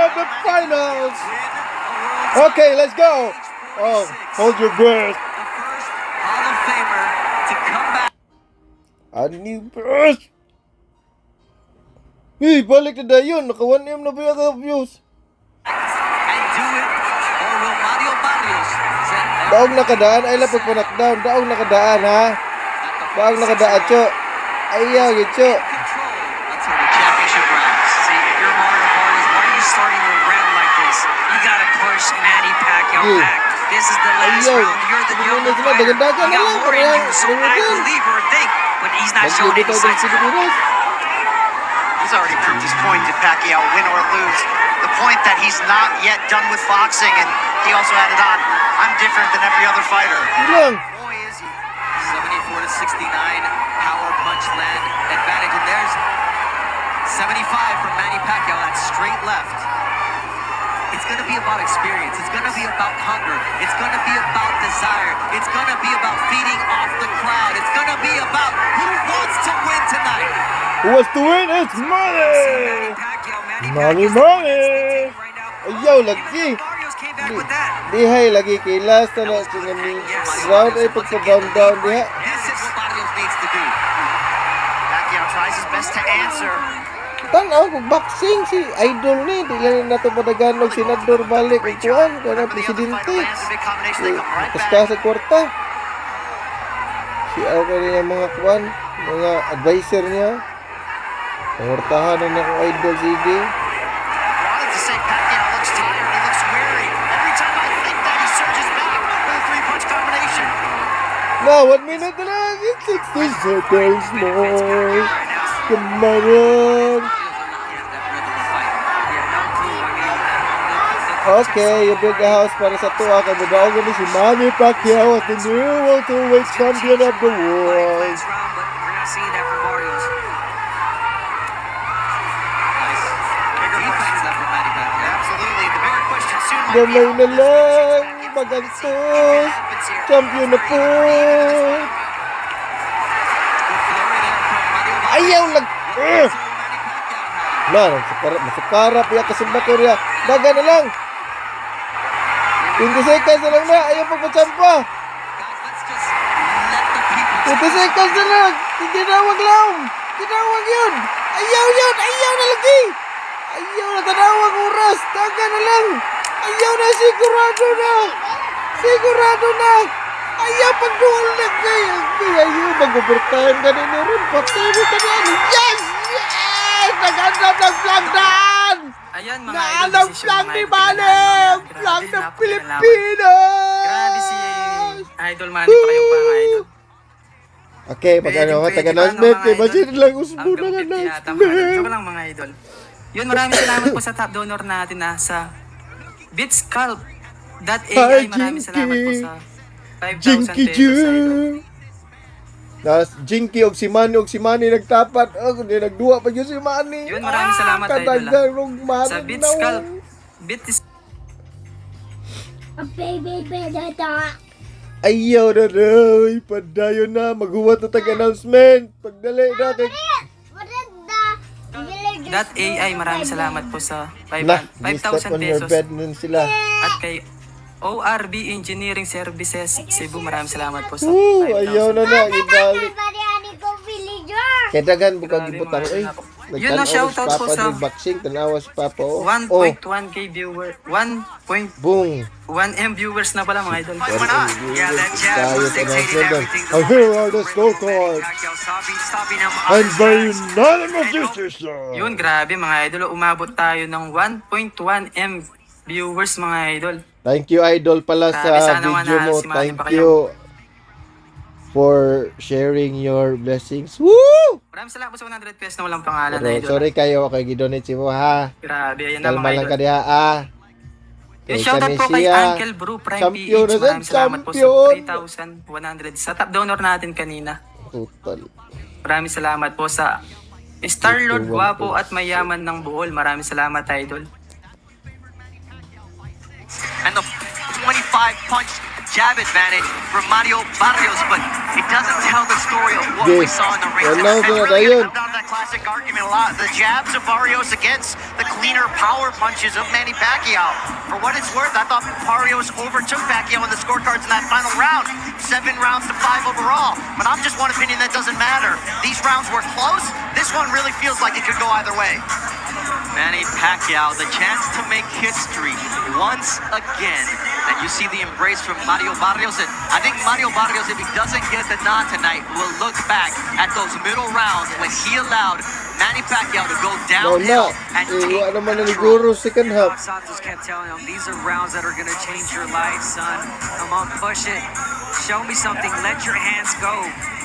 of the finals. Okay, let's go. Oh, hold your breath. The first Hall of Famer to come back. Ano ni breath? Hey, balik na dayon. Naka 1M na ba yung views? And do it, or will Mario Barrios send Daog nakadaan. Ay, lapag pa knockdown. Daog nakadaan, ha? Daog nakadaan, Cho. Ayaw, yun, Cho. control until the championship rounds? See, if you're Mario Barrios, why are you starting a round like this? You gotta push Manny Pacquiao Yeah. back. This is the last Ayaw. round. You're the younger Dagan-dagan fighter. You na got lang. more in you, so I Dagan-dagan. believe or think, but he's not showing Maglibot any tayo signs sa of it. Pilipinas. He's already proved his point. Did Pacquiao win or lose? The point that he's not yet done with boxing, and he also added on, I'm different than every other fighter. Yun lang. Boy, is he. 74 to 69, power punch land advantage, and there's 75 from Manny Pacquiao. That's straight left. It's going to be about experience. It's going to be about hunger. It's going to be about desire. It's going to be about feeding off the crowd. It's going to be about who wants to win tonight. Who wants to win? It's money! Money, money! Ayaw, lagi. Barrios came back with that. Dihay, lagi kay last na siya ni round ay pagpa-down-down diha. This is what Barrios needs to do. Pacquiao tries his best to answer. Tanaw kung boxing si idol ni. Di lang na ito padagan senador balik ang kuhan. Kaya Whenever the other presidente. fighter lands a big combination, they come right Kaska back. sa kwarta. Si ako rin ang mga kuhan. Mga advisor niya. Pangwartahan na niya kung idol sige. Wanted to say Pacquiao looks tired. He looks weary. Every time I think that, he surges back with a three-punch combination. Now, 1 minute na lang. It's 60 seconds more. Come on. Okay, you build a house para sa tuwa kay Budaog ni si Manny Pacquiao as the new welterweight champion of the world. Last round, but we're not seeing that from Barrios. Defense left from Manny Pacquiao. Absolutely. The bigger question soon might be Gamay how na this lang, matchup gets magantos, happens here. champion na po. Ayaw lang. Na, masukarap ya kasimbator ya. Daga na lang. 20 seconds na lang na. Ayaw pagpatsampa. 20 seconds na lang. Tinawag lang. Tinawag yun. Ayaw yun. Ayaw na lagi. Ayaw na tanawag oras. Daga na lang. Ayaw na. Sigurado na. Sigurado na. Ayaw pagduol na kayo. Ayaw mag-overtime ka na rin. Patay mo ka na. Yes! Yes! Naghanap ng flag daan! Ayan mga Nahanap idol, flag desisyon ni mga Manny! idol. Flag Grabe, ng napakalaban. Pilipinas! Grabe si Idol Manny pa kayo pa mga idol. Okay, pag ano, taga-announcement, kay Bajin lang usbo Hanggang ng 50 yata mga idol. announcement. Joke lang mga idol. Yun, maraming salamat po sa top donor natin sa bitscalp.ai. Maraming salamat po sa 5,000 Jinky pesos idol. Ju! Nas Jinky og si Manny nagtapat. Oh, kundi nagduwa pa yun si Manny. Yun, maraming salamat, idol, Kadagang rong Manny Sa daw. bitscalp. Ayaw na raw. Padayon na. Maghuwat na tag-announcement. Pagdali na kay... .ai, maraming salamat po sa Na, 5,000 on your pesos. bed nun sila. At kay ORB Engineering Services Cebu, maraming salamat po sa Woo! 5,000. Ayaw na na. Ibalik. Kaya dagan bukang Grabe, gibutang. mga Eh, anak ko. Yun na, nagtanaw si shoutout po Papa sa- ng boxing. Tanawa si Papa. Oh. 1.1k viewer, 1.1 Boom. M viewers na pala mga idol. Why not? Yeah, that jab was dictating everything. And here are the scorecards. Pacquiao stopping him. And by unanimous decision. Yun, grabe mga idol. Umabot tayo ng 1.1 M viewers mga idol. Thank you, Idol, pala Grabe, sa sana video manalo mo. si Manny Thank Pacquiao. you for sharing your blessings. Woo! Maraming salamat po sa 100 pesos na walang pangalan na Pero, idol. sorry kayo kay gidonate si mo, ha? Grabe, ayan na Kalma mga lang idol. ka diha, ah. Yung shoutout po kay Uncle Brew Prime Champion PH. na Maraming salamat po sa champion. 3,100 sa top donor natin kanina. Total. Maraming salamat po sa Star-Lord Guwapo at Mayaman ng Bohol. Maraming salamat, idol. And the 25-punch jab advantage from Mario Barrios, but It doesn't tell the story of what we saw in the ring. Wala It's ko na really yun. gonna come down to that classic argument a lot. The jabs of Barrios against the cleaner power punches of Manny Pacquiao. For what it's worth, I thought Barrios overtook Pacquiao in the scorecards in that final round. 7 rounds to 5 overall. But I'm just one opinion that doesn't matter. These rounds were close. This one really feels like it could go either way. Manny Pacquiao, the chance to make history once again. And you see the embrace from Mario Barrios. And I think Mario Barrios, if he doesn't get the nod tonight, will look back at those middle rounds when he allowed Manny Pacquiao to go downhill Wala. and Wala take naman na ni control. Guru second half. Doc Santos kept telling him, these are rounds that are going to change your life, son. Come on, push it. Show me something. Let your hands go.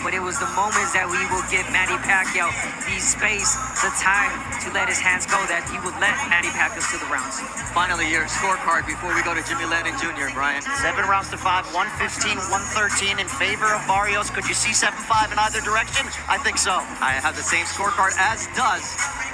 But it was the moments that we will give Manny Pacquiao the space, the time to let his hands go that he would let Manny Pacquiao to the rounds. Finally, your scorecard before we go to Jimmy Lennon Jr., Brian. 7 rounds to 5, 115, 113 in favor of Barrios. Could you see 7-5 in either direction? I think so. I have the same scorecard as does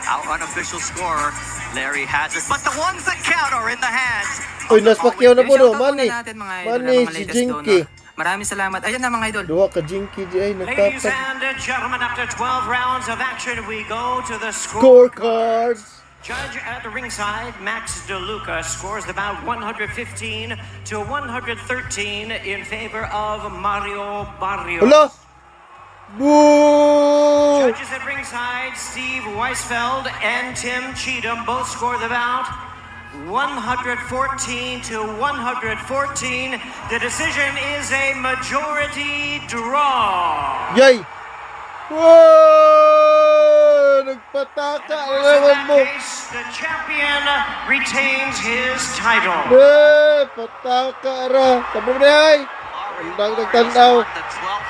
our unofficial scorer, Larry Hazard. But the ones that count are in the hands. Uy, Nas Pacquiao na po no, Shoutout muna Manny. natin mga idol Manny, ng mga si latest Jinky. donor. Maraming salamat. Ayan na mga idol. Duha ka Jinky di ay Ladies nagtatag. and gentlemen, after 12 rounds of action, we go to the score. Scorecards. Judge at the ringside, Max DeLuca, scores the bout 115 to 113 in favor of Mario Barrios. Hala! Boo! Judges at ringside, Steve Weisfeld and Tim Cheatham both score the bout 114 to 114. The decision is a majority draw. Yay! Wow! Nagpataka And of na course, in naman that mo. case, the champion retains his title. Eh, pataka ra. Sabi mo na ay. Ang nagtanaw. The 12th